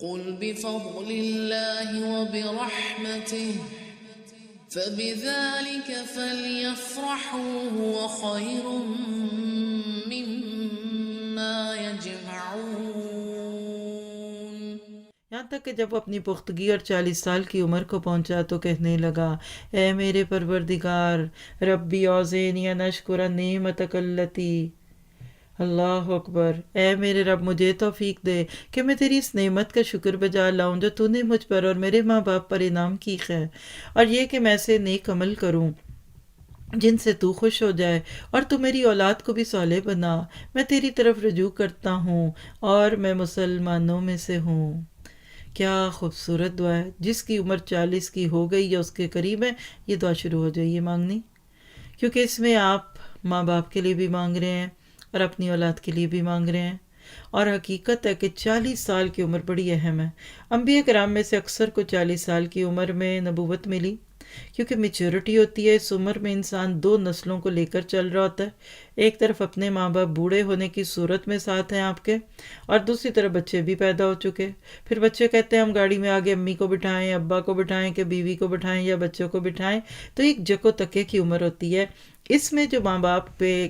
قل بفضل الله وبرحمته فبذلك فليفرحوا هو خير مما يجمعون۔ یہاں تک کہ جب وہ اپنی پختگی اور 40 سال کی عمر کو پہنچا تو کہنے لگا، اے میرے پروردگار، ربی اوزینی ان اشکر نعمتک التی، اللہ اکبر، اے میرے رب مجھے توفیق دے کہ میں تیری اس نعمت کا شکر بجا لاؤں جو تو نے مجھ پر اور میرے ماں باپ پر انعام کی ہے، اور یہ کہ میں ایسے نیک عمل کروں جن سے تو خوش ہو جائے، اور تو میری اولاد کو بھی صالح بنا۔ میں تیری طرف رجوع کرتا ہوں اور میں مسلمانوں میں سے ہوں۔ کیا خوبصورت دعا ہے۔ جس کی عمر 40 کی ہو گئی یا اس کے قریب ہے، یہ دعا شروع ہو جائیے مانگنی، کیونکہ اس میں آپ ماں باپ کے لیے بھی مانگ رہے ہیں اور اپنی اولاد کے لیے بھی مانگ رہے ہیں، اور حقیقت ہے کہ 40 سال کی عمر بڑی اہم ہے۔ انبیاء کرام میں سے اکثر کو 40 سال کی عمر میں نبوت ملی، کیونکہ میچورٹی ہوتی ہے۔ اس عمر میں انسان 2 نسلوں کو لے کر چل رہا ہوتا ہے، ایک طرف اپنے ماں باپ بوڑھے ہونے کی صورت میں ساتھ ہیں آپ کے، اور دوسری طرف بچے بھی پیدا ہو چکے۔ پھر بچے کہتے ہیں ہم گاڑی میں آگے امی کو بٹھائیں، ابا کو بٹھائیں، کہ بیوی کو بٹھائیں یا بچوں کو بٹھائیں، تو ایک جکو تکے کی عمر ہوتی ہے۔ اس میں جو ماں باپ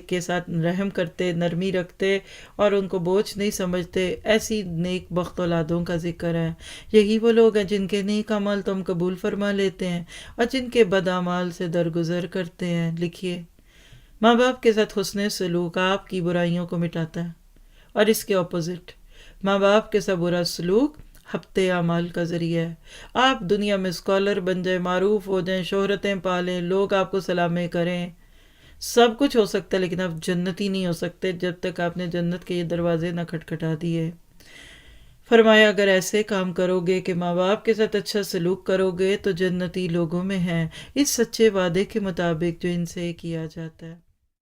کے ساتھ رحم کرتے، نرمی رکھتے اور ان کو بوجھ نہیں سمجھتے، ایسی نیک بخت اولادوں کا ذکر ہے۔ یہی وہ لوگ ہیں جن کے نیک عمل تم قبول فرما لیتے ہیں اور جن کے بد اعمال سے درگزر کرتے ہیں۔ لکھیے، ماں باپ کے ساتھ حسن سلوک آپ کی برائیوں کو مٹاتا ہے، اور اس کے اپوزٹ ماں باپ کے ساتھ برا سلوک ہفتے اعمال کا ذریعہ ہے۔ آپ دنیا میں اسکالر بن جائیں، معروف ہو جائیں، شہرتیں پالیں، لوگ آپ کو سلامیں کریں، سب کچھ ہو سکتا ہے، لیکن آپ جنتی نہیں ہو سکتے جب تک آپ نے جنت کے یہ دروازے نہ کھٹکھٹا دیے۔ فرمایا اگر ایسے کام کرو گے کہ ماں باپ کے ساتھ اچھا سلوک کرو گے تو جنتی لوگوں میں ہیں، اس سچے وعدے کے مطابق جو ان سے کیا جاتا ہے۔